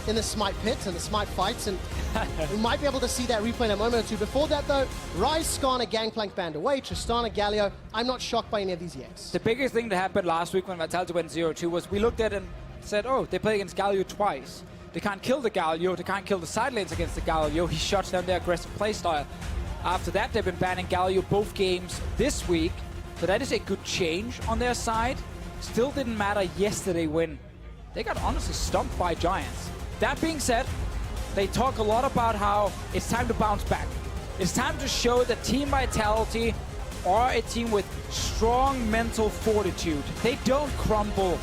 in the Smite pit and the Smite fights, and we might be able to see that replay in a moment or two. Before that, though, Ryze, Skarner, Gangplank banned away, Tristana, Galio. I'm not shocked by any of these yet. The biggest thing that happened last week when Vitality went 0-2 was we looked at it and said, oh, they played against Galio twice. They can't kill the Galio, they can't kill the side lanes against the Galio. He shuts down their aggressive playstyle. After that, they've been banning Galio both games this week, so that is a good change on their side. Still didn't matter yesterday when they got honestly stumped by Giants. That being said, they talk a lot about how it's time to bounce back. It's time to show that Team Vitality are a team with strong mental fortitude. They don't crumble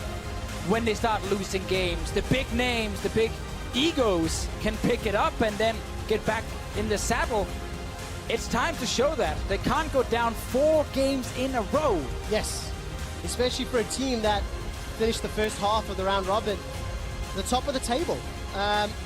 when they start losing games. The big names, the big egos can pick it up and then get back in the saddle. It's time to show that. They can't go down 4 games in a row. Yes, especially for a team that finished the first half of the round robin at the top of the table.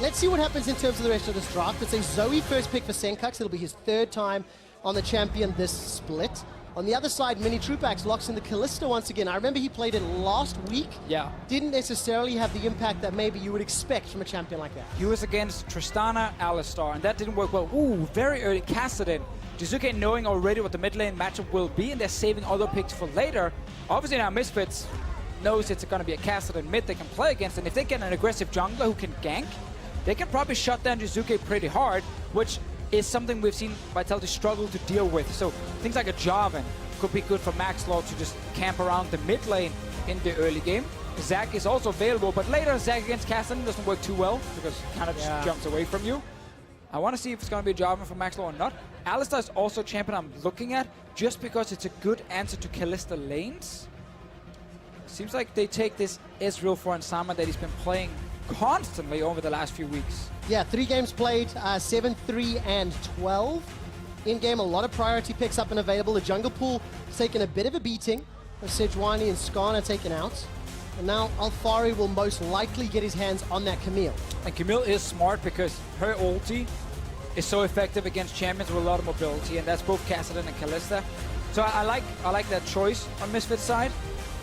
Let's see what happens in terms of the rest of this draft. It's a Zoe first pick for Sencux. It'll be his 3rd time on the champion this split. On the other side, Minitroupax locks in the Kalista once again. I remember he played it last week. Yeah. Didn't necessarily have the impact that maybe you would expect from a champion like that. He was against Tristana, Alistar, and that didn't work well. Ooh, very early Kassadin. Jiizuke knowing already what the mid lane matchup will be, and they're saving other picks for later. Obviously now Misfits knows it's going to be a Kassadin mid they can play against, and if they get an aggressive jungler who can gank, they can probably shut down Jiizuke pretty hard, which is something we've seen Vitality struggle to deal with. So things like a Jarvan could be good for Maxlore to just camp around the mid lane in the early game. Zac is also available, but later Zac against Kassadin doesn't work too well because he kind of just jumps away from you. I want to see if it's going to be a Jarvan for Maxlore or not. Alistar is also a champion I'm looking at just because it's a good answer to Kalista lanes. Seems like they take this Ezreal for Ansama that he's been playing constantly over the last few weeks. Yeah, 3 games played, 7, 3, and 12. In-game, a lot of priority picks up and available. The jungle pool has taken a bit of a beating, with Sejuani and Skarner taken out. And now Alphari will most likely get his hands on that Camille. And Camille is smart because her ulti is so effective against champions with a lot of mobility, and that's both Kassadin and Kalista. So I like that choice on Misfits' side.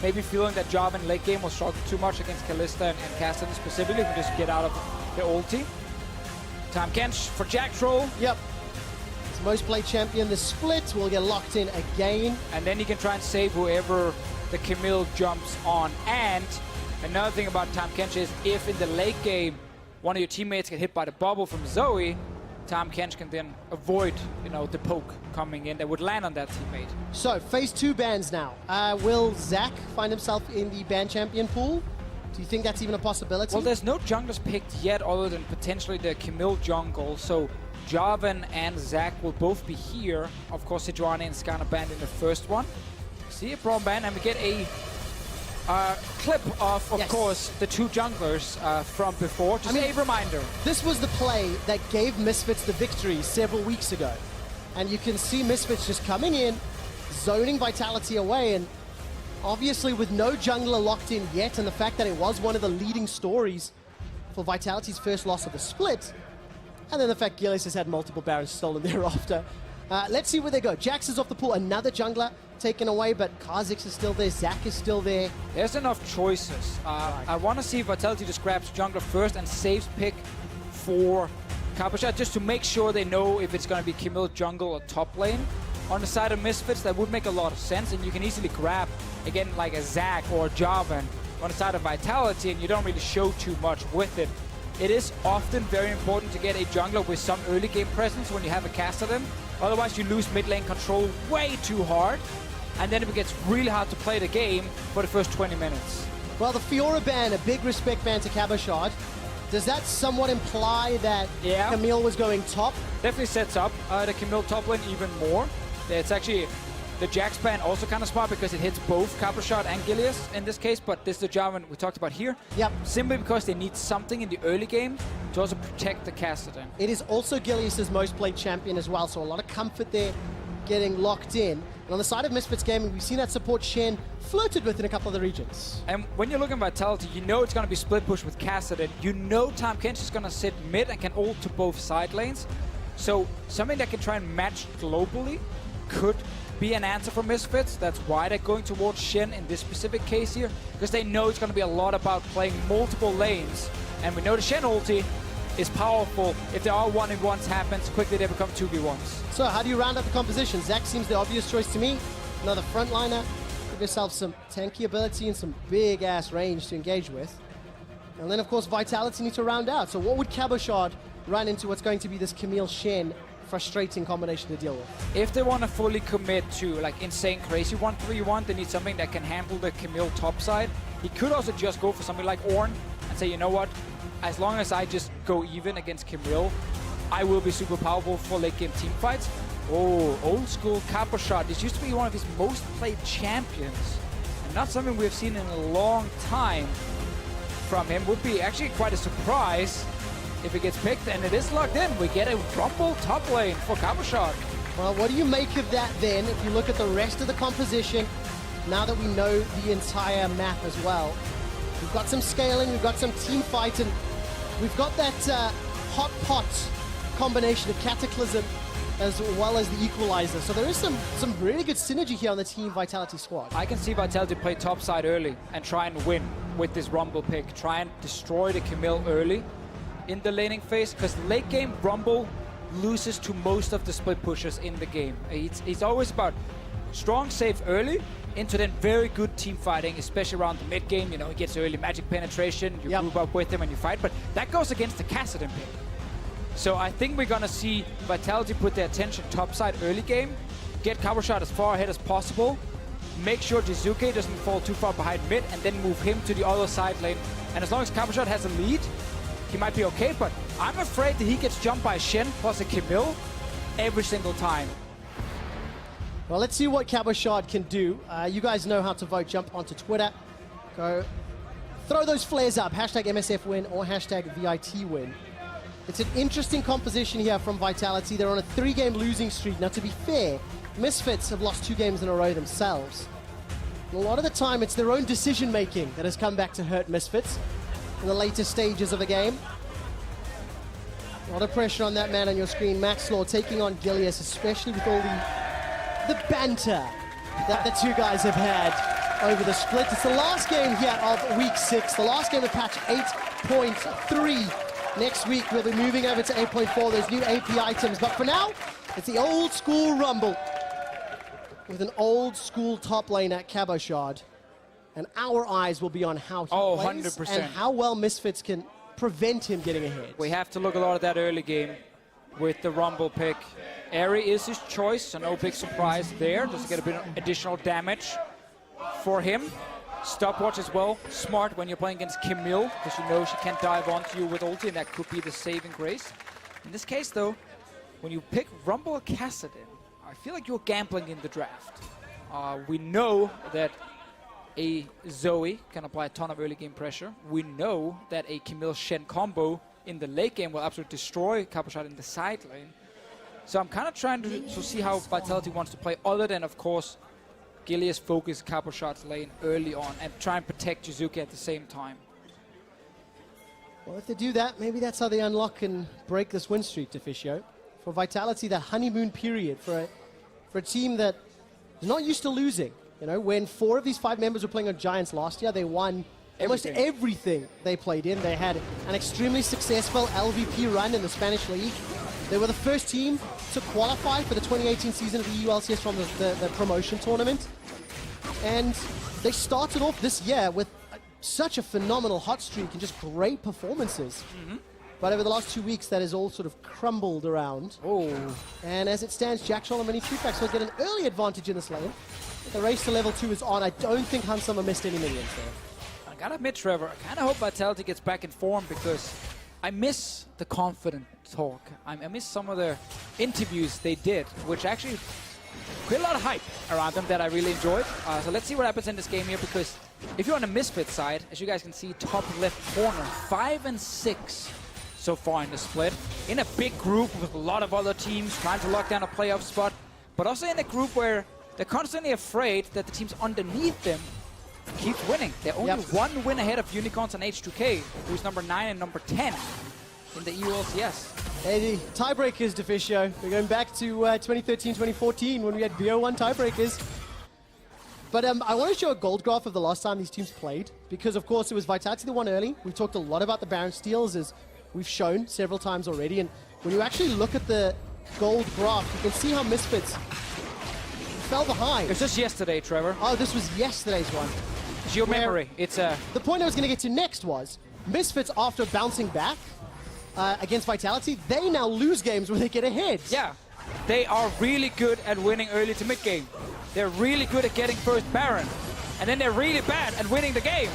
Maybe feeling that Jarvan late game will struggle too much against Kalista and Kassadin specifically, if we just get out of the ulti. Tahm Kench for Jacktroll. Yep. It's most played champion. The split will get locked in again. And then you can try and save whoever the Camille jumps on. And another thing about Tahm Kench is if in the late game one of your teammates get hit by the bubble from Zoe, Tahm Kench can then avoid, you know, the poke coming in that would land on that teammate. So, phase 2 bans now. Will Zac find himself in the ban champion pool? Do you think that's even a possibility? Well, there's no junglers picked yet other than potentially the Camille jungle. So, Jarvan and Zac will both be here. Of course, Sejuani and Skarner banned in the first one. See a brawl ban, and we get a clip of course, the 2 junglers from before. Just a reminder. This was the play that gave Misfits the victory several weeks ago. And you can see Misfits just coming in, zoning Vitality away, and obviously with no jungler locked in yet, and the fact that it was one of the leading stories for Vitality's first loss of the split, and then the fact Gilius has had multiple Barons stolen thereafter. Let's see where they go. Jax is off the pool, another jungler taken away, but Kha'Zix is still there, Zac is still there. There's enough choices. I want to see if Vitality just grabs jungler first and saves pick for Cabochard, just to make sure they know if it's going to be Camille jungle or top lane. On the side of Misfits, that would make a lot of sense, and you can easily grab, again, like a Zac or a Jarvan on the side of Vitality, and you don't really show too much with it. It is often very important to get a jungler with some early game presence when you have a Kassadin. Otherwise, you lose mid lane control way too hard, and then it gets really hard to play the game for the first 20 minutes. Well, the Fiora ban, a big respect ban to Cabochard. Does that somewhat imply that Camille was going top? Definitely sets up the Camille top lane even more. It's actually the Jax ban also kind of smart because it hits both Cabochard and Gilius in this case, but this is the Jarvan we talked about here. Yep. Simply because they need something in the early game to also protect the Kassadin. It is also Gilius' most played champion as well, so a lot of comfort there getting locked in. And on the side of Misfits Gaming, we've seen that support Shen flirted with in a couple of the regions. And when you're looking at Vitality, you know it's going to be split push with Kassadin. You know Tahm Kench is going to sit mid and can ult to both side lanes. So something that can try and match globally could be an answer for Misfits. That's why they're going towards Shen in this specific case here, because they know it's going to be a lot about playing multiple lanes And we know the Shen ulti is powerful. If there are 1v1s happens, quickly they become 2v1s. So how do you round up the composition? Zach seems the obvious choice to me. Another frontliner. Give yourself some tanky ability and some big-ass range to engage with. And then, of course, Vitality need to round out. So what would Cabochard run into what's going to be this Camille Shen frustrating combination to deal with? If they want to fully commit to like insane crazy 1-3-1, they need something that can handle the Camille top side. He could also just go for something like Ornn and say, you know what, as long as I just go even against Camille, I will be super powerful for late game team fights. Oh, old school Cabochard. This used to be one of his most played champions. And not something we've seen in a long time from him. Would be actually quite a surprise if it gets picked, and it is locked in. We get a Rumble top lane for Cabochard. Well, what do you make of that then, if you look at the rest of the composition, now that we know the entire map as well? We've got some scaling, we've got some team fight, and we've got that hot pot combination of Cataclysm as well as the Equalizer. So there is some really good synergy here on the Team Vitality squad. I can see Vitality play top side early and try and win with this Rumble pick. Try and destroy the Camille early in the laning phase, because late game Rumble loses to most of the split pushers in the game. It's always about strong save early into then very good team fighting, especially around the mid game. You know, he gets early magic penetration, you group up with him and you fight, but that goes against the Kassadin pick. So I think we're gonna see Vitality put their attention topside early game, get Cabochard as far ahead as possible, make sure Jiizuke doesn't fall too far behind mid, and then move him to the other side lane. And as long as Cabochard has a lead, he might be okay, but I'm afraid that he gets jumped by Shen plus a Camille every single time. Well, let's see what Cabochard can do. You guys know how to vote. Jump onto Twitter. Go throw those flares up. Hashtag MSF win or hashtag VIT win. It's an interesting composition here from Vitality. They're on a 3-game losing streak. Now, to be fair, Misfits have lost 2 games in a row themselves. And a lot of the time, it's their own decision-making that has come back to hurt Misfits in the later stages of the game. A lot of pressure on that man on your screen. Maxlore taking on Gilius, especially with all the banter that the two guys have had over the split. It's the last game here of week 6, the last game of patch 8.3. Next week, we'll be moving over to 8.4, those new AP items. But for now, it's the old school Rumble with an old school top lane at Cabochard. And our eyes will be on how he plays 100%. and how well Misfits can prevent him getting ahead. We have to look a lot at that early game with the Rumble pick. Ahri is his choice, so no big surprise there. Just get a bit of additional damage for him. Stopwatch as well. Smart when you're playing against Camille, because you know she can dive onto you with ulti, and that could be the saving grace. In this case, though, when you pick Rumble or Kassadin, I feel like you're gambling in the draft. We know that a Zoe can apply a ton of early game pressure. We know that a Camille Shen combo in the late game will absolutely destroy Cabochard in the side lane. So I'm kind of trying to see how Vitality wants to play, other than, of course, Gilius focus Cabochard's lane early on and try and protect Jiizuke at the same time. Well, if they do that, maybe that's how they unlock and break this win streak, Deficio. For Vitality, the honeymoon period for a team that is not used to losing. You know, when 4 of these 5 members were playing on Giants last year, they won almost everything they played in. They had an extremely successful LVP run in the Spanish League. They were the first team to qualify for the 2018 season of the EU LCS from the promotion tournament. And they started off this year with such a phenomenal hot streak and just great performances. But over the last 2 weeks, that has all sort of crumbled around. And as it stands, Jacktroll and Minitroupax will get an early advantage in this lane. The race to level 2 is on. I don't think Hansama missed any minions there. I gotta admit, Trevor, I kind of hope Vitality gets back in form, because I miss the confident talk. I miss some of the interviews they did, which actually create a lot of hype around them that I really enjoyed. So let's see what happens in this game here, because if you're on the Misfits side, as you guys can see, top left corner, 5 and 6 so far in the split. In a big group with a lot of other teams trying to lock down a playoff spot, but also in a group where they're constantly afraid that the teams underneath them keeps winning. They're only 1 win ahead of Unicorns and H2K, who's number 9 and number 10 in the EU LCS. Hey, the tiebreakers, Deficio. We're going back to 2013-2014 when we had BO1 tiebreakers. But I want to show a gold graph of the last time these teams played, because of course it was Vitality that won early. We've talked a lot about the Baron steals, as we've shown several times already, and when you actually look at the gold graph, you can see how Misfits fell behind. It was just yesterday, Trevor. Oh, this was yesterday's one. It's your memory. It's The point I was going to get to next was, Misfits, after bouncing back against Vitality, they now lose games where they get ahead. Yeah, they are really good at winning early to mid game. They're really good at getting first Baron. And then they're really bad at winning the game.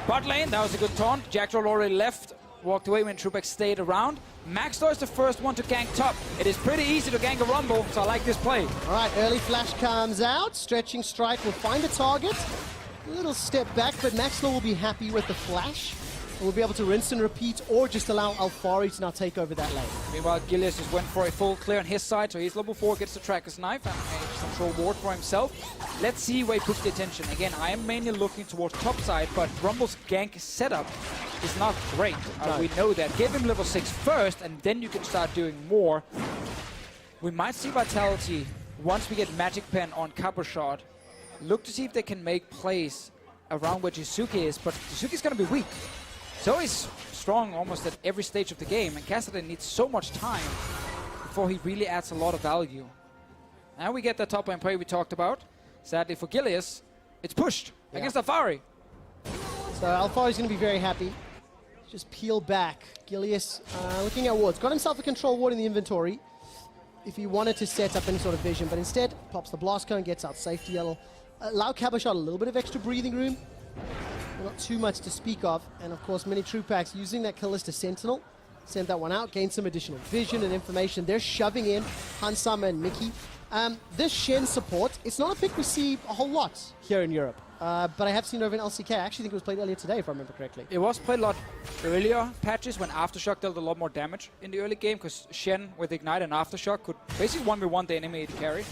Bot lane, that was a good taunt. Jacktroll already left, walked away when Minitroupax stayed around. Maxlore is the first one to gank top. It is pretty easy to gank a Rumble, so I like this play. All right, early flash comes out. Stretching strike will find a target. A little step back, but Maxlore will be happy with the flash. We'll be able to rinse and repeat, or just allow Alphari to now take over that lane. Meanwhile, Gilius just went for a full clear on his side, so he's level 4, gets the Tracker's Knife and a control ward for himself. Let's see where he puts the attention. Again, I am mainly looking towards top side, but Rumble's gank setup is not great. We know that. Give him level 6 first, and then you can start doing more. We might see Vitality, once we get Magic Pen on Cabochard, look to see if they can make plays around where Jiizuke is, but Jiizuke's going to be weak. So he's strong almost at every stage of the game, and Kassadin needs so much time before he really adds a lot of value. Now we get the top lane play we talked about. Sadly for Gilius, it's pushed against Alphari. So Alphari's going to be very happy. Just peel back. Gilius looking at wards. Got himself a control ward in the inventory if he wanted to set up any sort of vision, but instead pops the blast cone, gets out safety. It'll allow Cabochard a little bit of extra breathing room. Not too much to speak of, and of course Minitroupax using that Kalista Sentinel, sent that one out, gained some additional vision and information. They're shoving in Hansama and Mikyx. This Shen support, it's not a pick we see a whole lot here in Europe, but I have seen it over in LCK. I actually think it was played earlier today, if I remember correctly. It was played a lot earlier patches when Aftershock dealt a lot more damage in the early game, because Shen with Ignite and Aftershock could basically 1v1 the enemy AD carry.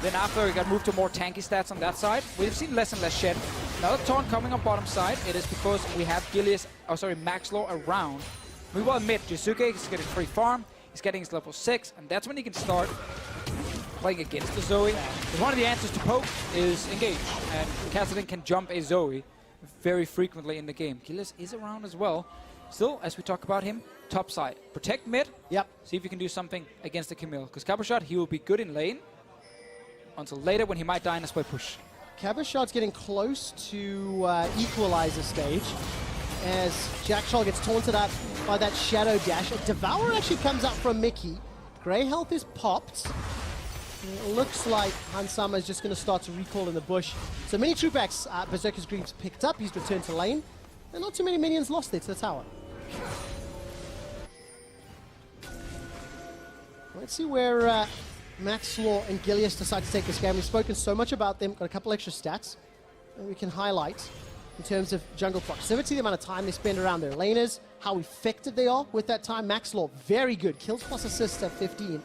Then after he got moved to more tanky stats on that side, we've seen less and less Shen. Another taunt coming on bottom side. It is because we have Maxlore around. Meanwhile mid, Jiizuke is getting free farm, he's getting his level 6, and that's when he can start playing against the Zoe. One of the answers to poke is engage, and Kassadin can jump a Zoe very frequently in the game. Gilius is around as well. Still, as we talk about him, top side. Protect mid, see if you can do something against the Camille, because Cabochard, he will be good in lane, until later when he might die in a split push. Cabochard's getting close to equalizer stage as Jacktroll gets taunted up by that Shadow Dash. A Devour actually comes up from Mikyx. Grey health is popped. It looks like Hansama is just going to start to recall in the bush. So Minitroupax, Berserker's Greaves picked up. He's returned to lane. And not too many minions lost there to the tower. Let's see where Maxlore and Gilius decide to take this game. We've spoken so much about them, got a couple extra stats that we can highlight in terms of jungle proximity, the amount of time they spend around their laners, how effective they are with that time. Maxlore, very good. Kills plus assists at 15.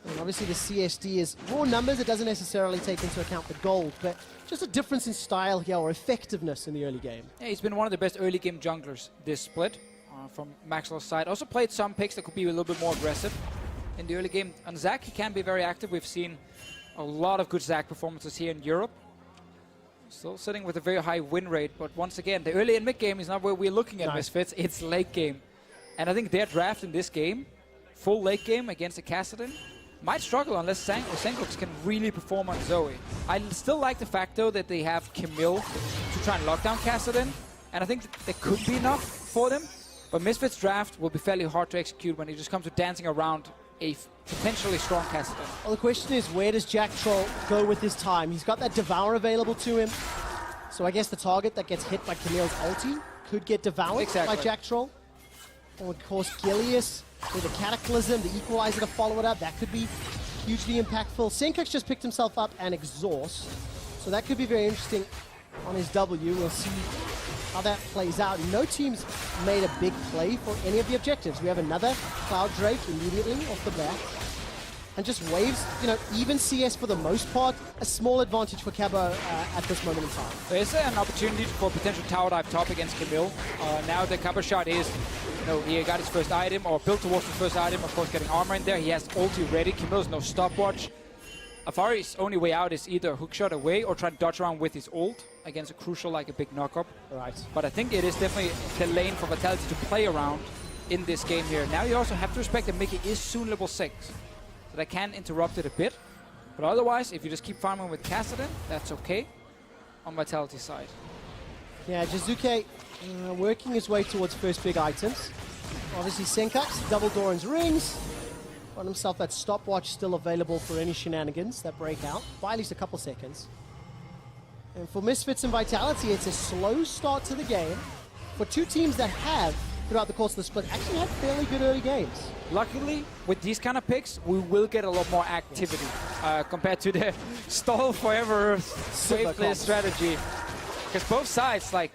And obviously the CSD is raw numbers. It doesn't necessarily take into account the gold, but just a difference in style here, or effectiveness in the early game. Yeah, he's been one of the best early game junglers this split from Maxlore's side. Also played some picks that could be a little bit more aggressive in the early game. On Zac, he can be very active. We've seen a lot of good Zac performances here in Europe. Still sitting with a very high win rate, but once again, the early and mid game is not where we're looking at Misfits, it's late game. And I think their draft in this game, full late game against a Kassadin, might struggle unless Sencux can really perform on Zoe. I still like the fact though that they have Camille to try and lock down Kassadin, and I think that could be enough for them. But Misfits draft will be fairly hard to execute when it just comes to dancing around a potentially strong Kassadin. Well, the question is, where does Jacktroll go with his time? He's got that Devour available to him, so I guess the target that gets hit by Camille's ulti could get devoured by Jacktroll. Or of course Gilius with a Cataclysm, the Equalizer to follow it up, that could be hugely impactful. Sencux just picked himself up and Exhaust, so that could be very interesting on his W. We'll see how that plays out. No team's made a big play for any of the objectives. We have another Cloud Drake immediately off the bat. And just waves, you know, even CS for the most part, a small advantage for Cabo at this moment in time. There's an opportunity for potential tower dive top against Camille. Now the Cabochard is, you know, he got his first item, or built towards the first item, of course getting armor in there. He has ulti ready. Camille's no stopwatch. Alphari's only way out is either hookshot away or try to dodge around with his ult against a crucial like a big knockup. Right. But I think it is definitely the lane for Vitality to play around in this game here. Now you also have to respect that Mikyx is soon level 6. So that can interrupt it a bit. But otherwise, if you just keep farming with Kassadin, that's okay on Vitality's side. Yeah, Jiizuke working his way towards first big items. Obviously Sencux, double Doran's rings. Got himself that stopwatch still available for any shenanigans that break out by at least a couple seconds. And for Misfits and Vitality, it's a slow start to the game for two teams that have, throughout the course of the split, actually had fairly good early games. Luckily, with these kind of picks, we will get a lot more activity compared to the stall forever wave clear strategy. Because both sides, like,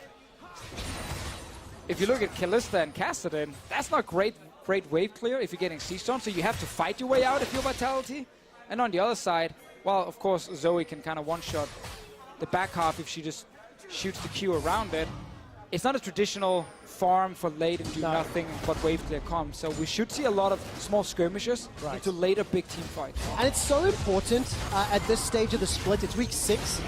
if you look at Kalista and Kassadin, that's not great wave clear if you're getting sieged on, so you have to fight your way out if you're Vitality. And on the other side, well, of course, Zoe can kind of one-shot the back half if she just shoots the Q around it. It's not a traditional farm for late and do nothing but wave clear comms, so we should see a lot of small skirmishes into later big team fights. And it's so important at this stage of the split. It's week 6.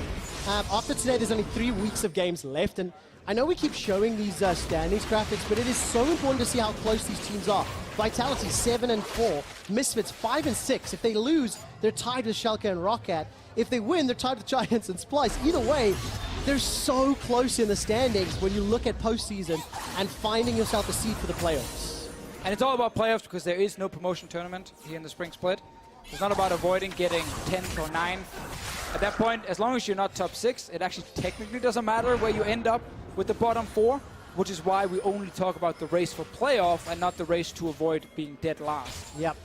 After today, there's only 3 weeks of games left, and I know we keep showing these standings graphics, but it is so important to see how close these teams are. Vitality 7-4, Misfits 5-6. If they lose, they're tied with Schalke and Roccat. If they win, they're tied with Giants and Splice. Either way, they're so close in the standings when you look at postseason and finding yourself a seed for the playoffs. And it's all about playoffs because there is no promotion tournament here in the spring split. It's not about avoiding getting 10th or 9th. At that point, as long as you're not top 6, it actually technically doesn't matter where you end up with the bottom 4, which is why we only talk about the race for playoff and not the race to avoid being dead last. Yep.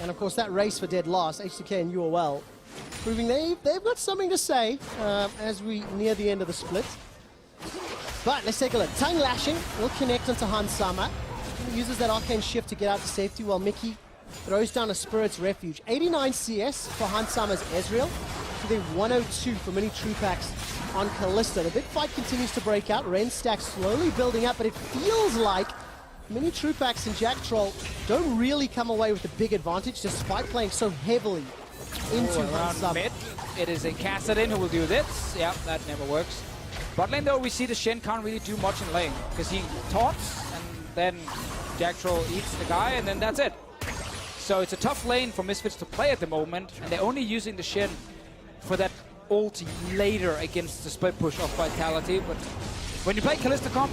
And of course, that race for dead last, HTK and UOL, proving they've got something to say as we near the end of the split. But let's take a look. Tongue Lashing will connect onto Hansama. He uses that arcane shift to get out to safety while Mickey throws down a Spirit's Refuge. 89 CS for Hansama's Ezreal, to the 102 for Minitroupax on Kalista. The big fight continues to break out. Ren stack slowly building up, but it feels like Minitroupax and Jacktroll don't really come away with a big advantage despite playing so heavily into Hansama. Mid, it is a Kassadin who will do this. Yeah, that never works. Bot lane though, we see the Shen can't really do much in lane because he taunts and then Jacktroll eats the guy and then that's it. So it's a tough lane for Misfits to play at the moment, and they're only using the Shen for that ulti later against the split push of Vitality. But when you play Kalista comp,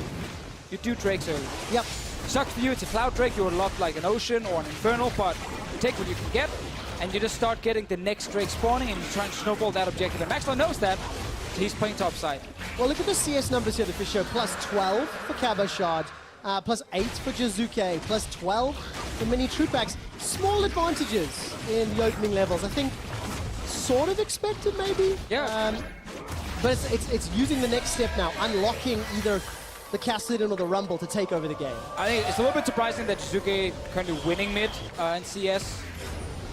you do Drakes early. Yep. Sucks for you, it's a Cloud Drake, you're locked like an Ocean or an Infernal, but you take what you can get, and you just start getting the next Drake spawning, and you try and snowball that objective. And Maxlore knows that, so he's playing top side. Well, look at the CS numbers here, Deficio. Plus 12 for Cabochard, plus 8 for Jiizuke, plus 12 for Minitroupax. Small advantages in the opening levels. I think sort of expected, maybe. Yeah. But it's using the next step now, unlocking either the Kassadin or the Rumble to take over the game. I think it's a little bit surprising that Jiizuke currently winning mid in CS.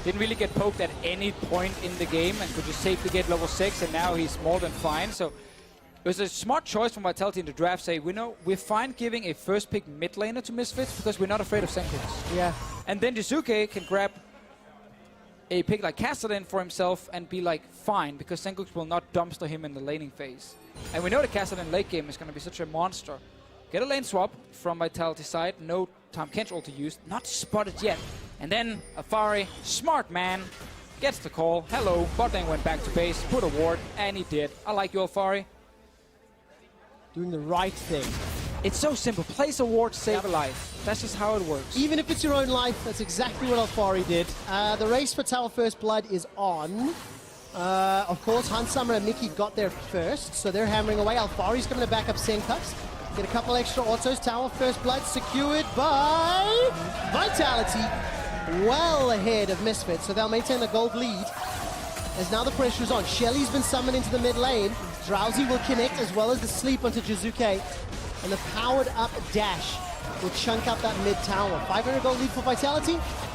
Didn't really get poked at any point in the game and could just safely get level 6, and now he's more than fine. So it was a smart choice from Vitality in the draft. Say, we're fine giving a first pick mid laner to Misfits because we're not afraid of Sencux. Yeah. And then Jiizuke can grab a pick like Kassadin for himself and be like, fine, because Sencux will not dumpster him in the laning phase. And we know the Kassadin late game is going to be such a monster. Get a lane swap from Vitality's side. No Tahm Kench ult to use. Not spotted yet. And then Alphari, smart man, gets the call. Hello, bot lane went back to base, put a ward, and he did. I like you, Alphari. Doing the right thing. It's so simple. Place a ward, save a life. That's just how it works. Even if it's your own life, that's exactly what Alphari did. The race for Tower First Blood is on. Of course, Hansama and Mickey got there first, so they're hammering away. Alphari's coming to back up Sencux. Get a couple extra autos. Tower First Blood secured by Vitality. Well ahead of Misfits, so they'll maintain the gold lead. As now the pressure is on. Shelly's been summoned into the mid lane. Drowsy will connect as well as the sleep onto Jiizuke. And the powered up dash will chunk up that mid tower. 500 gold lead for Vitality,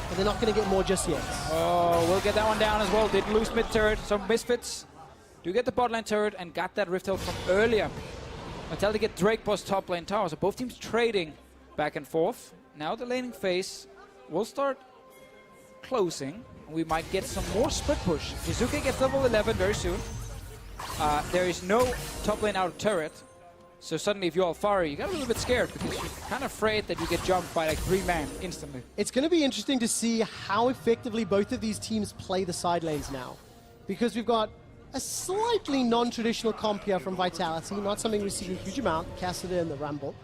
but they're not going to get more just yet. Oh, we'll get that one down as well. Didn't lose mid turret. So Misfits do get the bot lane turret and got that Rift Hill from earlier. Vitality get Drake boss top lane tower. So both teams trading back and forth. Now the laning phase will start closing. We might get some more split push. Jiizuke gets level 11 very soon. There is no top lane out of turret. So suddenly if you're Alphari, you got a little bit scared because you're kind of afraid that you get jumped by like 3 man instantly. It's going to be interesting to see how effectively both of these teams play the side lanes now. Because we've got a slightly non-traditional comp here from Vitality, not something we see a huge amount, Kassadin and the Rumble.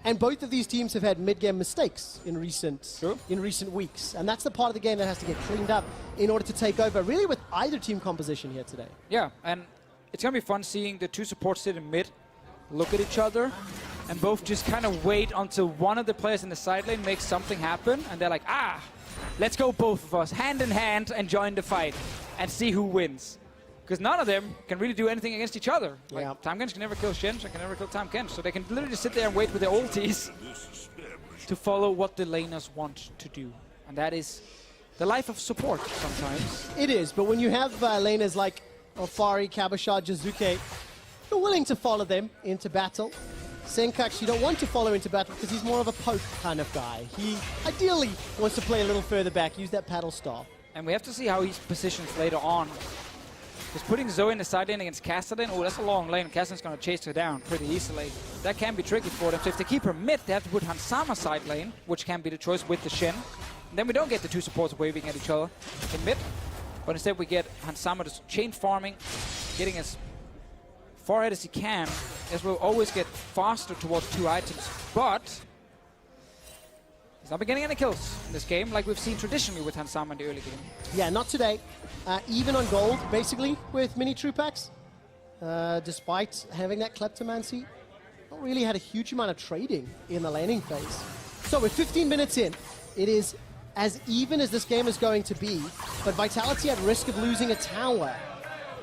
And both of these teams have had mid-game mistakes in recent weeks. And that's the part of the game that has to get cleaned up in order to take over, really with either team composition here today. Yeah, and it's going to be fun seeing the 2 supports sit in mid, look at each other, and both just kind of wait until one of the players in the side lane makes something happen, and they're like, let's go both of us, hand in hand, and join the fight, and see who wins. Because none of them can really do anything against each other. Like, yeah. Tahm Kench can never kill Shen, Shen can never kill Tahm Kench, so they can literally just sit there and wait with their ultis to follow what the laners want to do. And that is the life of support sometimes. It is, but when you have laners like Alphari, Cabochard, Jiizuke, you're willing to follow them into battle. Sencux, you don't want to follow into battle because he's more of a poke kind of guy. He ideally wants to play a little further back, use that paddle star. And we have to see how he's positions later on. Because putting Zoe in the side lane against Kassadin, oh, that's a long lane. Kassadin's going to chase her down pretty easily. That can be tricky for them. So if they keep her mid, they have to put Hansama side lane, which can be the choice with the Shen. And then we don't get the 2 supports waving at each other in mid. But instead we get Hansama just chain farming, getting as far ahead as he can, as we'll always get faster towards 2 items. But he's not been getting any kills in this game, like we've seen traditionally with Hansama in the early game. Yeah, not today. Even on gold, basically, with Minitroupax. Despite having that kleptomancy, not really had a huge amount of trading in the laning phase. So with 15 minutes in, it is as even as this game is going to be, but Vitality at risk of losing a tower.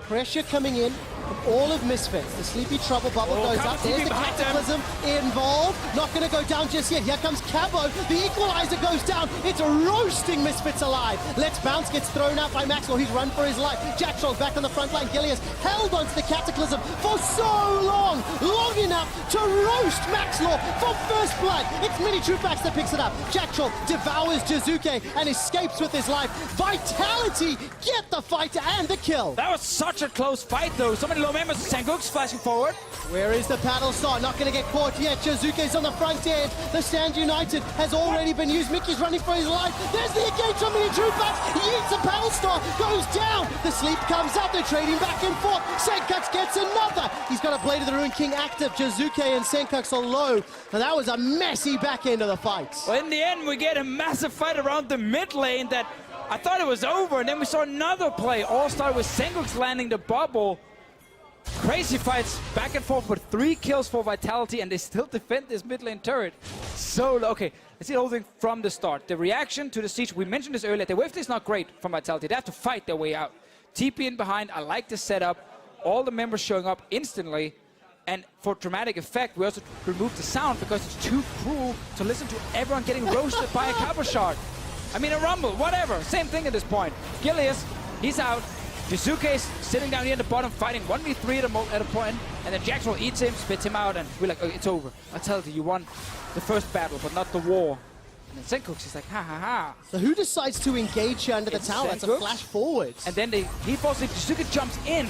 Pressure coming in from all of Misfits. The Sleepy Trouble bubble goes up. There's the Cataclysm involved. Not going to go down just yet. Here comes Cabo. The Equalizer goes down. It's roasting Misfits alive. Let's Bounce gets thrown out by Maxlore. He's run for his life. Jacktroll back on the front line. Gilius held onto the Cataclysm for so long. Long enough to roast Maxlore for first blood. It's Minitroupax that picks it up. Jacktroll devours Jiizuke and escapes with his life. Vitality get the fight and the kill. That was such a close fight though. So many low members. Sencux flashing forward. Where is the paddle star? Not going to get caught yet. Jiizuke's on the front edge. The Stand United has already been used. Mikyx running for his life. There's the engage on Minitroupax. He eats a paddle star. Goes down. The sleep comes out. They're trading back and forth. Sencux gets another. He's got a Blade of the Ruin King active. Jiizuke and Sencux are low. And that was a messy back end of the fight. Well, in the end, we get a massive fight around the mid lane that I thought it was over, and then we saw another play. All started with Sencux landing the bubble. Crazy fights back and forth with 3 kills for Vitality, and they still defend this mid lane turret. So, okay, let's see the whole thing from the start. The reaction to the siege, we mentioned this earlier, the wave is not great from Vitality. They have to fight their way out. TP in behind, I like the setup. All the members showing up instantly. And for dramatic effect, we also remove the sound because it's too cruel to listen to everyone getting roasted by a Cabochard. I mean, a Rumble, whatever. Same thing at this point. Gilius, he's out. Jiizuke's sitting down here at the bottom, fighting 1v3 at a point, and then Jacktroll eats him, spits him out, and we're like, oh, it's over. I tell you, you won the first battle, but not the war. And then Sencux is like, ha ha ha. So who decides to engage here under the tower? That's a flash forward. And then he falls asleep, Jiizuke jumps in,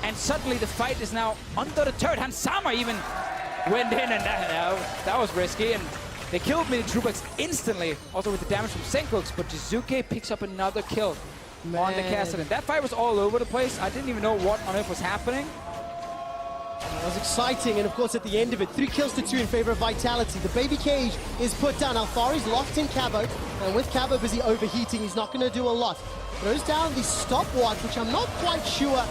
and suddenly the fight is now under the turret. Hansama even went in, and that was risky. And they killed Minitroupax instantly, also with the damage from Sencux, but Jiizuke picks up another kill on the Kassadin. That fight was all over the place. I didn't even know what on earth was happening. It was exciting, and of course at the end of it, 3 kills to 2 in favor of Vitality. The baby cage is put down. Alphari's locked in Cabo, and with Cabo busy overheating, he's not going to do a lot. Throws down the stopwatch, which I'm not quite sure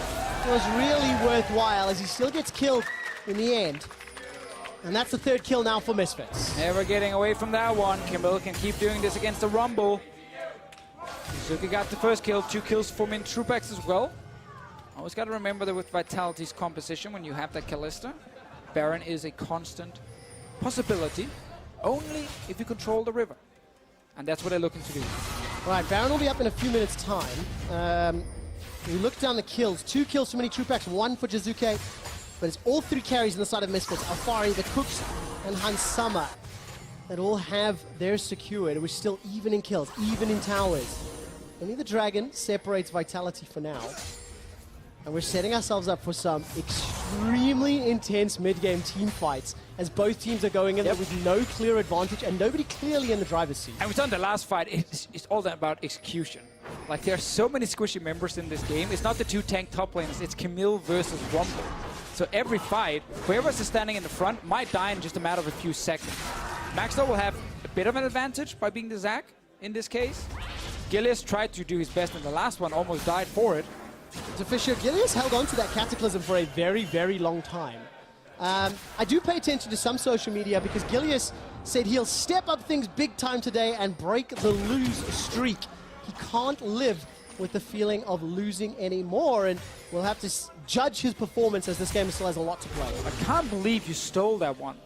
was really worthwhile, as he still gets killed in the end. And that's the 3rd kill now for Misfits. Never getting away from that one. Camille can keep doing this against the Rumble. Jiizuke got the first kill, 2 kills for Minitroupax as well. Always got to remember that with Vitality's composition, when you have that Kalista, Baron is a constant possibility, only if you control the river. And that's what they're looking to do. Right, Baron will be up in a few minutes' time. We look down the kills. 2 kills for Minitroupax, 1 for Jiizuke. But it's all 3 carries on the side of Misfits. Alphari, the Cooks, and Hansama. that all have theirs secured. We're still even in kills, even in towers. Only the Dragon separates Vitality for now. And we're setting ourselves up for some extremely intense mid-game team fights as both teams are going in there with no clear advantage and nobody clearly in the driver's seat. And we saw in the last fight, it's all about execution. Like, there are so many squishy members in this game. It's not the two tank top laners, it's Camille versus Rumble. So every fight, whoever's standing in the front might die in just a matter of a few seconds. Maxlore will have a bit of an advantage by being the Zac in this case. Gilius tried to do his best in the last one, almost died for it. Deficio, Gilius held on to that Cataclysm for a very, very long time. I do pay attention to some social media because Gilius said he'll step up things big time today and break the lose streak. He can't live with the feeling of losing anymore, and we'll have to judge his performance as this game still has a lot to play. I can't believe you stole that one.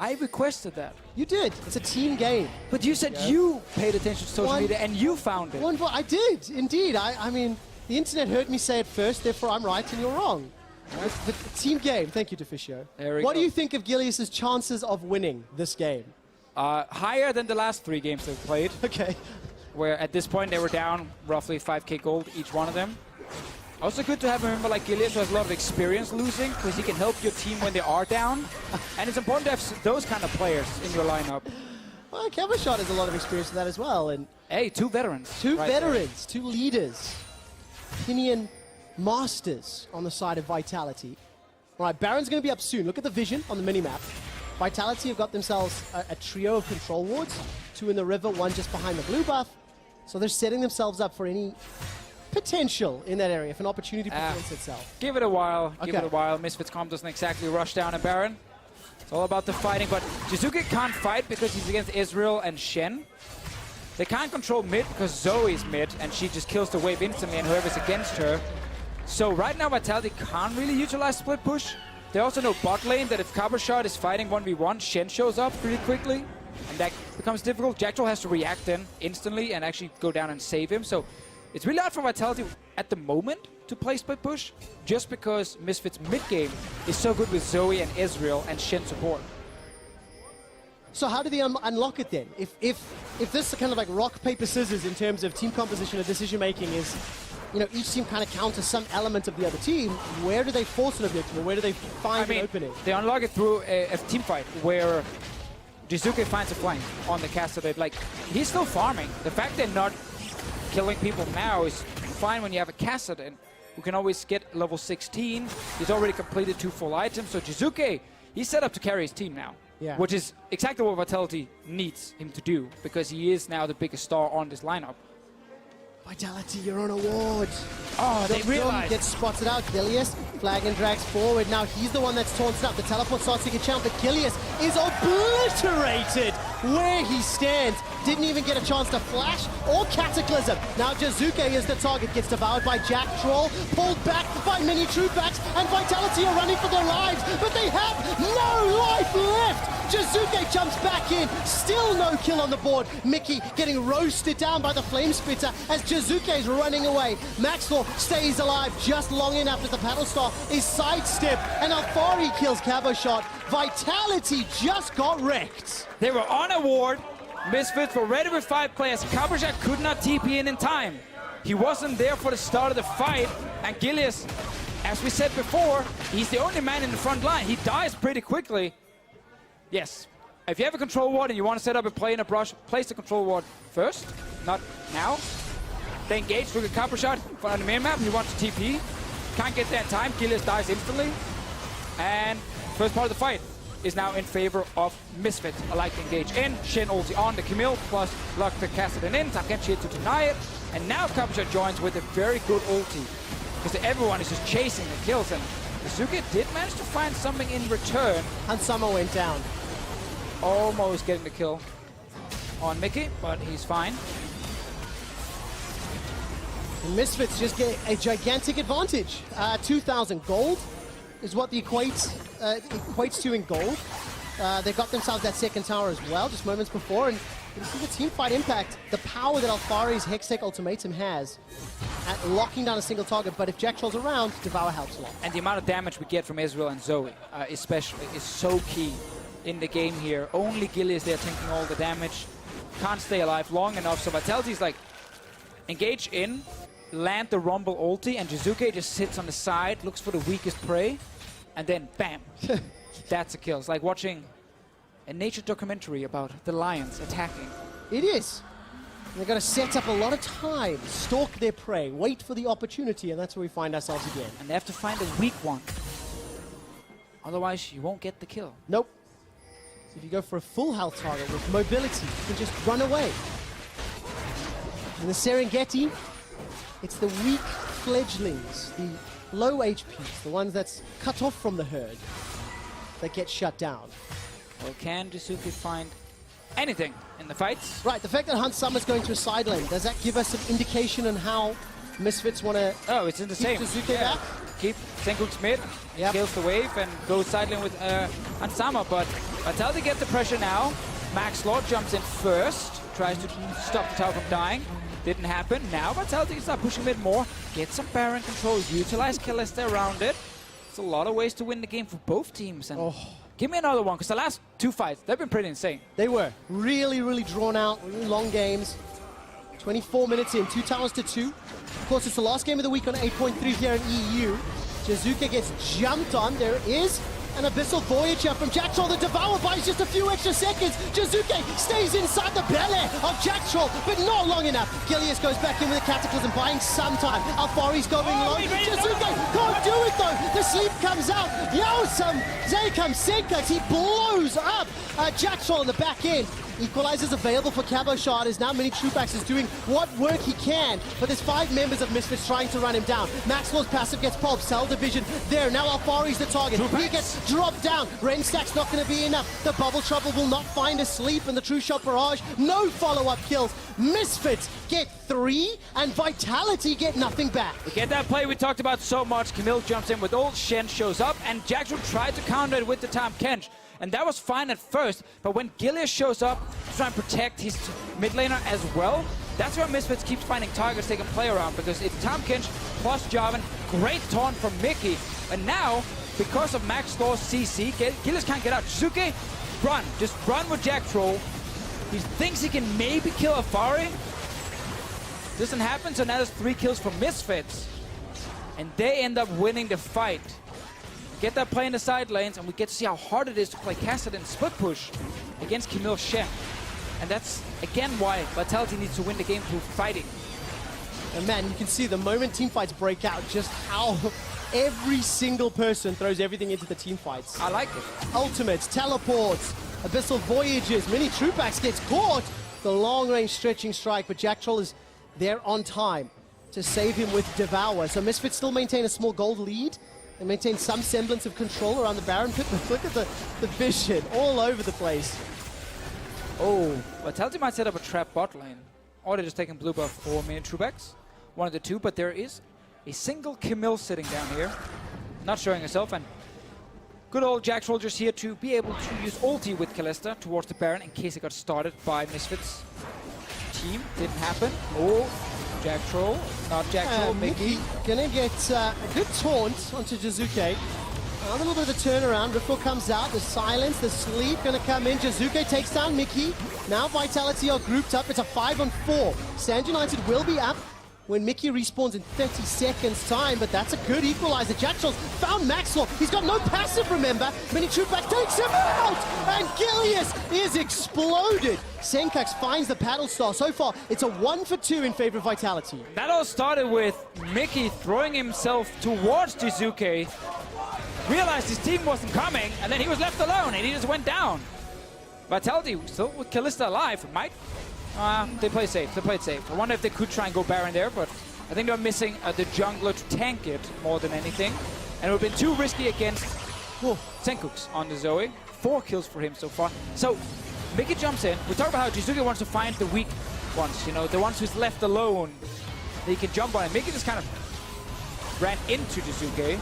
I requested that. You did. It's a team game. But you said you paid attention to social media and you found it. I did, indeed. I mean, the internet heard me say it first, therefore I'm right and you're wrong. The team game. Thank you, Deficio. What do you think of Gilius' chances of winning this game? Higher than the last 3 games they've played. Okay. Where at this point they were down roughly 5k gold each one of them. Also good to have a member like Gilius who has a lot of experience losing, because he can help your team when they are down. And it's important to have those kind of players in your lineup. Well, Cabochard has a lot of experience with that as well. And hey, 2 veterans. 2 veterans, 2 leaders. Opinion masters on the side of Vitality. All right, Baron's going to be up soon. Look at the vision on the minimap. Vitality have got themselves a trio of control wards. 2 in the river, 1 just behind the blue buff. So they're setting themselves up for any potential in that area if an opportunity presents itself. Give it a while. Give it a while. Misfits Comp doesn't exactly rush down a Baron. It's all about the fighting, but Jiizuke can't fight because he's against Ezreal and Shen. They can't control mid because Zoe's mid, and she just kills the wave instantly and whoever's against her. So right now Vitality can't really utilize split push. They also know bot lane that if Cabochard is fighting 1v1, Shen shows up pretty quickly, and that becomes difficult. Jacktroll has to react then instantly and actually go down and save him. So it's really hard for Vitality at the moment to play split push, just because Misfits mid-game is so good with Zoe and Ezreal and Shen support. So how do they unlock it then? If this kind of like rock, paper, scissors in terms of team composition or decision making is, you know, each team kind of counters some element of the other team, where do they force an objective or where do they find an opening? They unlock it through a team fight where Jiizuke finds a flank on the Kassadin. Like, he's still farming. The fact they're not killing people now is fine when you have a Kassadin who can always get level 16. He's already completed 2 full items. So Jiizuke, he's set up to carry his team now. Yeah. Which is exactly what Vitality needs him to do, because he is now the biggest star on this lineup. Vitality, you're on a ward. Oh, they realize. Gets spotted out. Gilius, flag and drags forward. Now he's the one that's taunted up. The teleport starts to get challenged, but Gilius is obliterated where he stands. Didn't even get a chance to flash or cataclysm. Now Jiizuke is the target, gets devoured by Jacktroll, pulled back by Minitroupax, and Vitality are running for their lives, but they have no life left. Jiizuke jumps back in, still no kill on the board. Mikyx getting roasted down by the Flame Spitter as Jiizuke is running away. Maxlore stays alive just long enough as the Paddle Star is sidestepped, and Alphari kills Cabochard. Vitality just got wrecked. They were on a ward. Misfits were ready with 5 players. Cabochard could not TP in time. He wasn't there for the start of the fight, and Gilius, as we said before, he's the only man in the front line. He dies pretty quickly. Yes, if you have a control ward and you want to set up a play in a brush, place the control ward first, not now. They engage, look at Cabochard on the main map, he wants to TP. Can't get there in time, Gilius dies instantly. And first part of the fight is now in favor of Misfits. I like to engage in, Shen ulti on the Camille, plus luck the Kassadin in, Tahm Kench here to deny it. And now Cabochard joins with a very good ulti, because everyone is just chasing the kills, and Jiizuke did manage to find something in return. And Summer went down. Almost getting the kill on Mikyx, but he's fine. And Misfits just get a gigantic advantage. 2,000 gold is what the equates to in gold. They got themselves that second tower as well, just moments before. And you see the team fight impact, the power that Alphari's Hextech Ultimatum has at locking down a single target. But if Jacktroll's around, Devour helps a lot. And the amount of damage we get from Ezreal and Zoe, especially, is so key in the game here. Only Gilius there taking all the damage. Can't stay alive long enough, so Vitality's like, engage in, land the Rumble ulti, and Jiizuke just sits on the side, looks for the weakest prey, and then bam. That's a kill. It's like watching a nature documentary about the lions attacking. It is. They've got to set up a lot of time, stalk their prey, wait for the opportunity, and that's where we find ourselves again. And they have to find a weak one. Otherwise, you won't get the kill. Nope. So if you go for a full health target with mobility, you can just run away. In the Serengeti, it's the weak fledglings, the low HPs, the ones that's cut off from the herd, that get shut down. Well, can Jiizuke find anything in the fights? Right, the fact that Hunt Summer's going to a side lane, does that give us some indication on how Misfits want to it's in the same. Jiizuke back? Keep Sencux mid, kills the wave, and goes side lane with Ansama, but Vitality gets the pressure now. Maxlore jumps in first, tries to stop the tower from dying. Didn't happen. Now Vitality can start pushing mid more, get some Baron control, utilize Kalista around it. It's a lot of ways to win the game for both teams. And give me another one, because the last two fights, they've been pretty insane. They were really, really drawn out, really long games. 24 minutes in, 2 towers to 2. Of course, it's the last game of the week on 8.3 here in EU. Jiizuke gets jumped on. There is an Abyssal Voyager from Jacktroll. The Devour buys just a few extra seconds. Jiizuke stays inside the belly of Jacktroll, but not long enough. Gilius goes back in with a Cataclysm, buying some time. Alphari's going low. Jiizuke can't do it though. The sleep comes out. There comes Sencux. He blows up Jacktroll in the back end. Equalizers available for Cabochard as now Minitroupax is doing what work he can, but there's 5 members of Misfits trying to run him down. Maxlore's passive gets pulped, Cell Division there. Now Alphari's the target. He gets dropped down. Rain Stack's not going to be enough. The Bubble Trouble will not find a sleep, and the True Shot Barrage, no follow-up kills. Misfits get 3, and Vitality get nothing back. We get that play we talked about so much. Camille jumps in with ult, Shen shows up, and Jacktroll tried to counter it with the Tahm Kench. And that was fine at first, but when Gilius shows up to try and protect his mid laner as well, that's where Misfits keeps finding targets they can play around, because it's Tahm Kench plus Jarvan, great taunt from Mikyx, and now, because of Maxlore's CC, Gilius can't get out. Jiizuke, run, just run with Jacktroll. He thinks he can maybe kill Alphari. Doesn't happen, so now there's 3 kills for Misfits, and they end up winning the fight. Get that play in the side lanes, and we get to see how hard it is to play Kassadin split push against Camille Shen. And that's, again, why Vitality needs to win the game through fighting. And man, you can see the moment team fights break out, just how every single person throws everything into the team fights. I like it. Ultimates, teleports, Abyssal Voyages, Minitroupax gets caught. The long-range stretching strike, but Jacktroll is there on time to save him with Devour. So Misfits still maintain a small gold lead and maintain some semblance of control around the Baron pit, but look at the vision all over the place. Oh, Vitality might set up a trap bot lane. Or they're just taking blue buff for Minitroupax. One of the two, but there is a single Camille sitting down here. Not showing herself, and good old Jacktroll just here to be able to use ulti with Kalista towards the Baron in case it got started by Misfits team. Didn't happen. Oh, Jacktroll, not Jacktroll, Mikyx. Gonna get a good taunt onto Jiizuke. A little bit of a turnaround. Ripple comes out. The silence, the sleep gonna come in. Jiizuke takes down Mikyx. Now Vitality are grouped up. It's a 5-on-4. Sand United will be up when Mikyx respawns in 30 seconds time, but that's a good equalizer. Jacktroll's found Maxlore. He's got no passive, remember. Minitroupax takes him out, and Gilius is exploded. Sencux finds the paddle star. So far, it's a 1-for-2 in favor of Vitality. That all started with Mikyx throwing himself towards Jiizuke, realized his team wasn't coming, and then he was left alone, and he just went down. Vitality still with Kalista alive. Might they play safe. They played safe. I wonder if they could try and go Baron there, but I think they're missing the jungler to tank it more than anything. And it would have been too risky against Sencux on the Zoe. 4 kills for him so far. So Mikyx jumps in. We talked about how Jiizuke wants to find the weak ones, you know, the ones who's left alone. They can jump on. And Mikyx just kind of ran into Jiizuke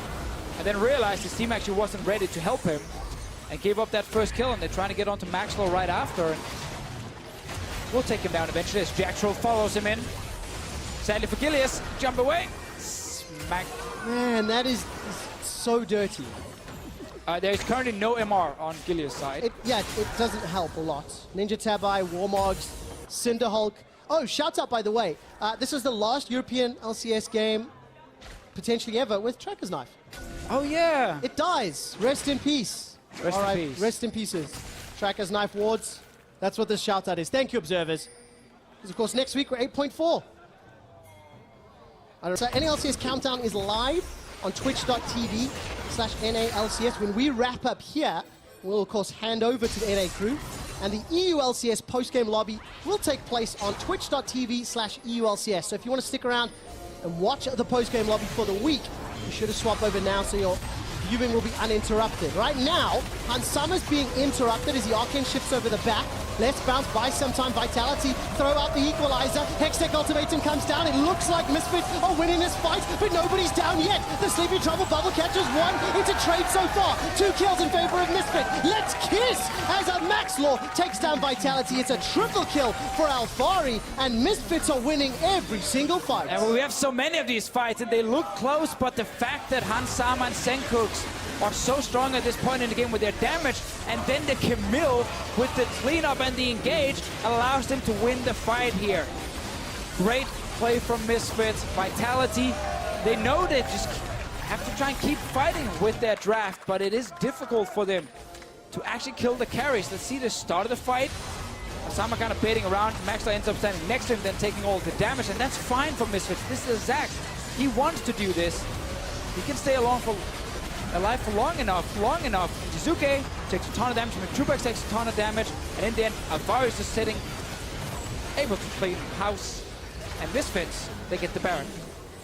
and then realized his team actually wasn't ready to help him and gave up that first kill, and they're trying to get onto Maxlore right after. And we'll take him down eventually as Jacktroll follows him in. Sadly for Gilius, jump away. Smack. Man, that is so dirty. There's currently no MR on Gilius' side. It doesn't help a lot. Ninja Tabai, Warmogs, Cinderhulk. Oh, shout out, by the way. This is the last European LCS game, potentially ever, with Tracker's Knife. Oh, yeah. It dies. Rest in peace. Rest in peace. Rest in pieces. Tracker's Knife wards. That's what this shout out is. Thank you, observers. Because, of course, next week we're 8.4. So NALCS Countdown is live on twitch.tv/NALCS. When we wrap up here, we'll, of course, hand over to the NA crew. And the EU LCS post-game lobby will take place on twitch.tv/EULCS. So if you want to stick around and watch the post-game lobby for the week, you should have swapped over now so your viewing will be uninterrupted. Right now, Hansama's being interrupted as the Arcane shifts over the back. Let's bounce by some time. Vitality throw out the equalizer. Hextech ultimatum comes down. It looks like Misfits are winning this fight, but nobody's down yet. The Sleepy Trouble bubble catches one into trade so far. 2 kills in favor of Misfits. Let's kiss as a Maxlore takes down Vitality. It's a triple kill for Alphari, and Misfits are winning every single fight. And we have so many of these fights, and they look close, but the fact that Hansama and Sencux are so strong at this point in the game with their damage, and then the Camille with the cleanup and the engage allows them to win the fight here. Great play from Misfits. Vitality, they know they just have to try and keep fighting with their draft, but it is difficult for them to actually kill the carries. Let's see the start of the fight. Hansama kind of baiting around. Maxlore ends up standing next to him, then taking all the damage, and that's fine for Misfits. This is Zac. He wants to do this. He can stay alive for long enough. Jiizuke takes a ton of damage, Minitroupax takes a ton of damage, and in the end, Alphari is just sitting, able to play house, and Misfits, they get the Baron.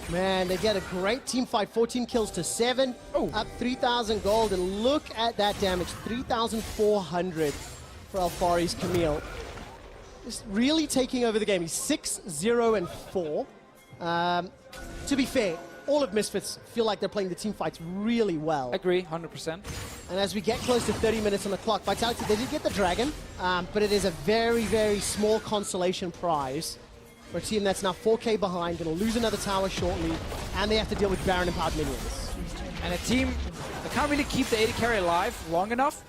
Man, they get a great team fight, 14 kills to 7, up 3,000 gold, and look at that damage, 3,400 for Alphari's Camille. Just really taking over the game. He's 6-0-4. To be fair, all of Misfits feel like they're playing the team fights really well. Agree, 100%. And as we get close to 30 minutes on the clock, Vitality, they did get the Dragon, but it is a very, very small consolation prize for a team that's now 4K behind, going to lose another tower shortly, and they have to deal with Baron-empowered minions. And a team that can't really keep the AD carry alive long enough.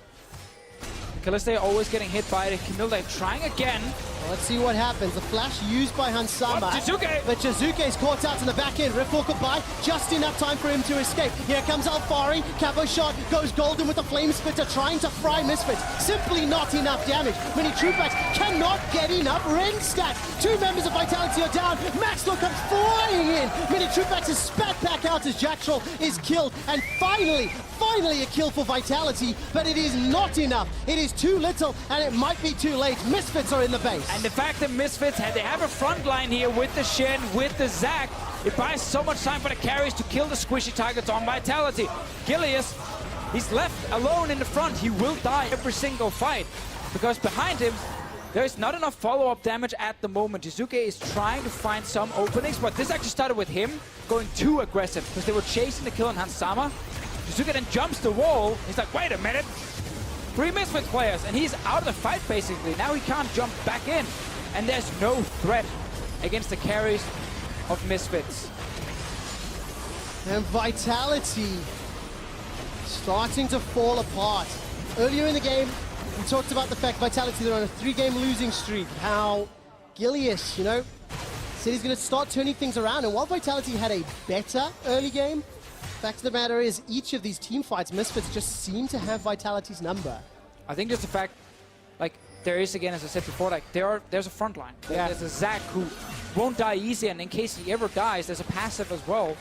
Kalista always getting hit by it. Camille, they're trying again. Well, let's see what happens. The flash used by Hansama. Jiizuke! But Jiizuke's caught out in the back end. Rift Walker by, just enough time for him to escape. Here comes Alphari. Cabochard goes golden with the Flame Spitter, trying to fry Misfits. Simply not enough damage. Minitroupax cannot get enough Ren stats. 2 members of Vitality are down. Maxlore comes flying in. Minitroupax is spat back out as Jacktroll is killed. And finally a kill for Vitality, but it is not enough. It is too little, and it might be too late. Misfits are in the base. And the fact that Misfits, they have a front line here with the Shen, with the Zac, it buys so much time for the carries to kill the squishy targets on Vitality. Gilius, he's left alone in the front. He will die every single fight, because behind him, there's not enough follow-up damage at the moment. Jiizuke is trying to find some openings, but this actually started with him going too aggressive, because they were chasing the kill on Hansama. Jiizuke then jumps the wall. He's like, wait a minute. 3 Misfits players, and he's out of the fight, basically. Now he can't jump back in. And there's no threat against the carries of Misfits. And Vitality starting to fall apart. Earlier in the game, we talked about the fact Vitality, they're on a 3-game losing streak. How Gilius, you know, said he's going to start turning things around. And while Vitality had a better early game, fact of the matter is, each of these team fights, Misfits just seem to have Vitality's number. I think just the fact, like, there is, again, as I said before, like, there's a front line. Yeah. There's a Zac who won't die easy, and in case he ever dies, there's a passive as well.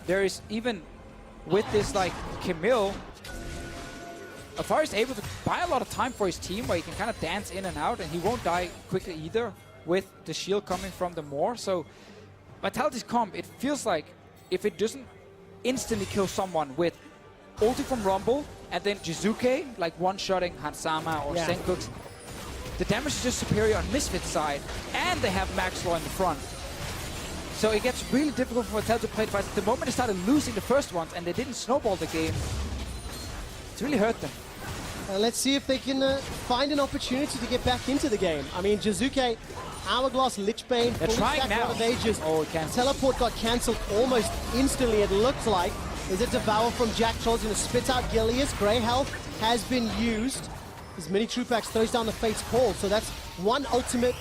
There is, even with this, like, Camille, Alphari is able to buy a lot of time for his team, where he can kind of dance in and out, and he won't die quickly either, with the shield coming from the Moor. So, Vitality's comp, it feels like, if it doesn't instantly kill someone with ulti from Rumble, and then Jiizuke, like one-shotting Hansama or Sencux, the damage is just superior on Misfits' side, and they have Maxlore in the front. So it gets really difficult for Vitality to play the fights. The moment they started losing the first ones, and they didn't snowball the game, it's really hurt them. Let's see if they can find an opportunity to get back into the game. I mean, Jiizuke, Hourglass, Lichbane, they're trying now. Ages. Oh, it cancels. Teleport got cancelled almost instantly, it looked like. There's a Devour from Jacktroll. He's going to spit out Gilius. Grey Health has been used. His Minitroupax throws down the Fate's Call, so that's one ultimate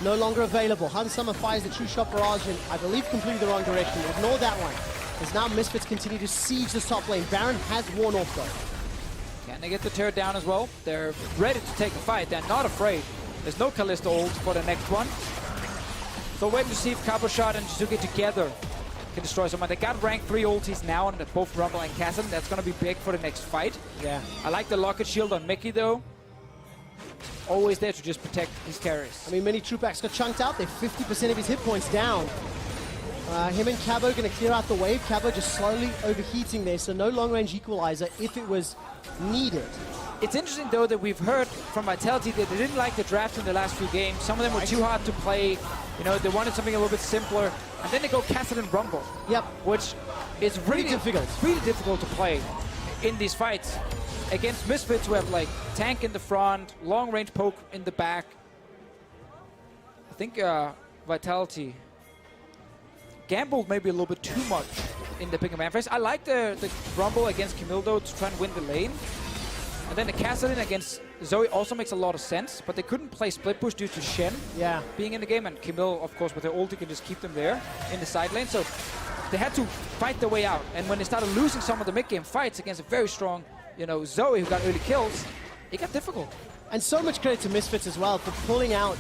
no longer available. Summer fires the True Shot Barrage in, I believe, completely the wrong direction. Ignore that one. As now Misfits continue to siege the top lane. Baron has worn off though. Can they get the turret down as well? They're ready to take the fight. They're not afraid. There's no Kalista ult for the next one. So wait to see if Cabochard and Jiizuke together can destroy someone. They got rank 3 ultis now on both Rumble and Kassadin. That's going to be big for the next fight. Yeah. I like the Locket Shield on Mikyx though. Always there to just protect his carries. I mean, Minitroupax got chunked out. They're 50% of his hit points down. Him and Cabo going to clear out the wave. Cabo just slowly overheating there, so no long-range equalizer if it was needed. It's interesting, though, that we've heard from Vitality that they didn't like the draft in the last few games. Some of them were too hard to play. You know, they wanted something a little bit simpler. And then they go Kassadin Rumble. Yep. Which is really difficult. Really difficult to play in these fights against Misfits who have, like, tank in the front, long-range poke in the back. I think Vitality gambled maybe a little bit too much in the pick and ban phase. I like the Rumble against Camille, though, to try and win the lane. And then the Kassadin against Zoe also makes a lot of sense, but they couldn't play split push due to Shen being in the game, and Camille, of course, with her ulti can just keep them there in the side lane. So they had to fight their way out. And when they started losing some of the mid-game fights against a very strong, you know, Zoe who got early kills, it got difficult. And so much credit to Misfits as well for pulling out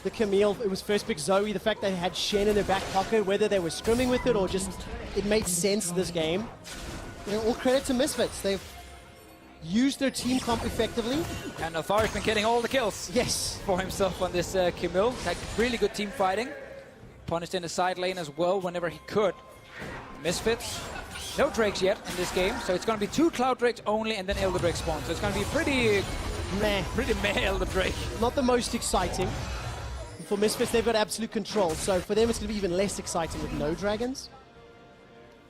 the Camille. It was first pick Zoe, the fact they had Shen in their back pocket, whether they were scrimming with it or just it made sense this game. You know, all credit to Misfits. They've used their team comp effectively. And Alphari's been getting all the kills for himself on this Camille. Had really good team fighting. Punished in the side lane as well whenever he could. Misfits, no Drakes yet in this game, so it's going to be 2 Cloud Drakes only and then Elder Drake spawn. So it's going to be pretty meh Elder Drake. Not the most exciting. For Misfits, they've got absolute control, so for them it's going to be even less exciting with no dragons.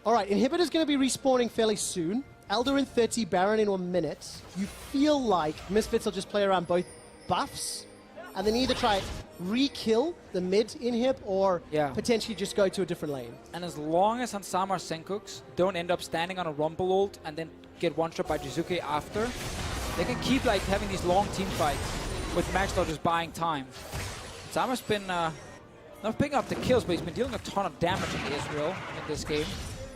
All right, Inhibitor's going to be respawning fairly soon. Elder in 30, Baron in 1 minute. You feel like Misfits will just play around both buffs, and then either try re-kill the mid inhib or potentially just go to a different lane. And as long as Hansama or Sencux don't end up standing on a Rumble ult and then get one-shot by Jiizuke after, they can keep like having these long team fights with Maxlore just buying time. Hansama's been not picking up the kills, but he's been dealing a ton of damage in Ezreal in this game.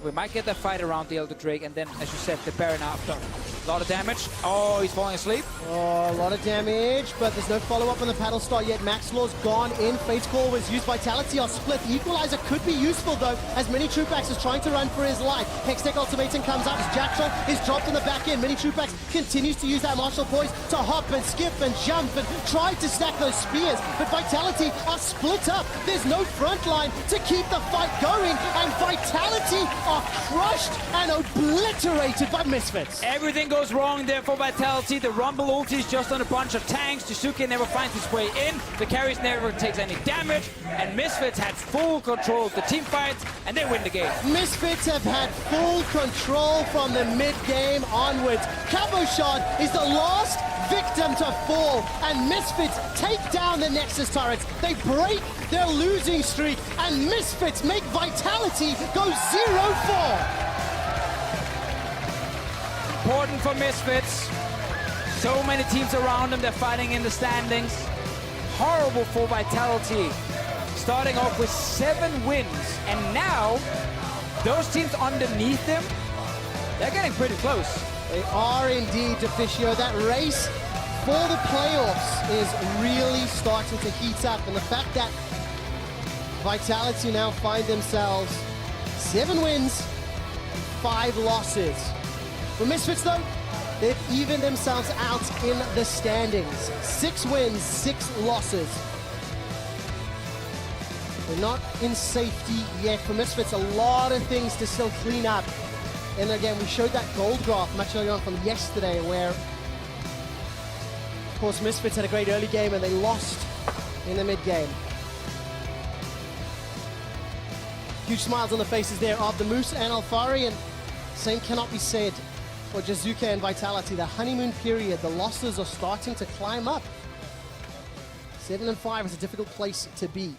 We might get that fight around the Elder Drake, and then, as you said, the Baron after. A lot of damage. Oh, he's falling asleep. Oh, a lot of damage, but there's no follow-up on the paddle start yet. Maxlore's gone in. Fate's Call was used. Vitality are split. The Equalizer could be useful, though, as Minitroupax is trying to run for his life. Hextech Ultimatum comes out as Jacktroll is dropped in the back end. Minitroupax continues to use that martial poise to hop and skip and jump and try to stack those spears, but Vitality are split up. There's no front line to keep the fight going, and Vitality are crushed and obliterated by Misfits. Everything goes wrong there for Vitality. The Rumble ulti is just on a bunch of tanks. Jiizuke never finds his way in. The carries never takes any damage. And Misfits had full control of the team fights, and they win the game. Misfits have had full control from the mid-game onwards. Cabochard is the last victim to fall, and Misfits take down the Nexus turrets. They break their losing streak, and Misfits make Vitality go 0-4. Important for Misfits. So many teams around them, they're fighting in the standings. Horrible for Vitality. Starting off with 7 wins, and now those teams underneath them, they're getting pretty close. They are indeed, Deficio. That race for the playoffs is really starting to heat up, and the fact that Vitality now find themselves 7 wins, 5 losses. For Misfits, though, they've evened themselves out in the standings. 6 wins, 6 losses. They're not in safety yet. For Misfits, a lot of things to still clean up. And again, we showed that gold graph much earlier on from yesterday, where, of course, Misfits had a great early game and they lost in the mid-game. Huge smiles on the faces there of the Moose and Alphari, and same cannot be said for Jiizuke and Vitality. The honeymoon period, the losses are starting to climb up. 7-5 is a difficult place to be.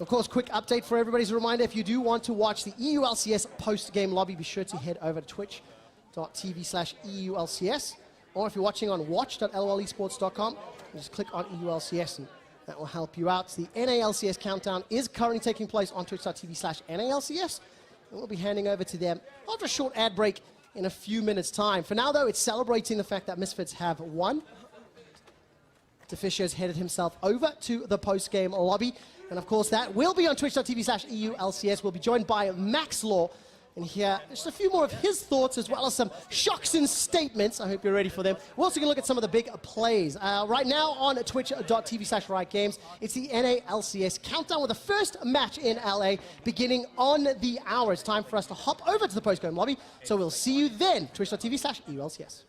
Of course, quick update for everybody. As a reminder, if you do want to watch the EU LCS post-game lobby, be sure to head over to twitch.tv/EULCS. Or if you're watching on watch.lolesports.com, just click on EULCS and that will help you out. The NALCS countdown is currently taking place on twitch.tv/NALCS. And we'll be handing over to them after a short ad break in a few minutes' time. For now, though, it's celebrating the fact that Misfits have won. Deficio's headed himself over to the post-game lobby. And of course, that will be on twitch.tv/EULCS. We'll be joined by Maxlore and hear just a few more of his thoughts as well as some shocks and statements. I hope you're ready for them. We're also going to look at some of the big plays. Right now on twitch.tv/RiotGames, it's the NALCS countdown with the first match in LA beginning on the hour. It's time for us to hop over to the post-game lobby. So we'll see you then, twitch.tv/EULCS.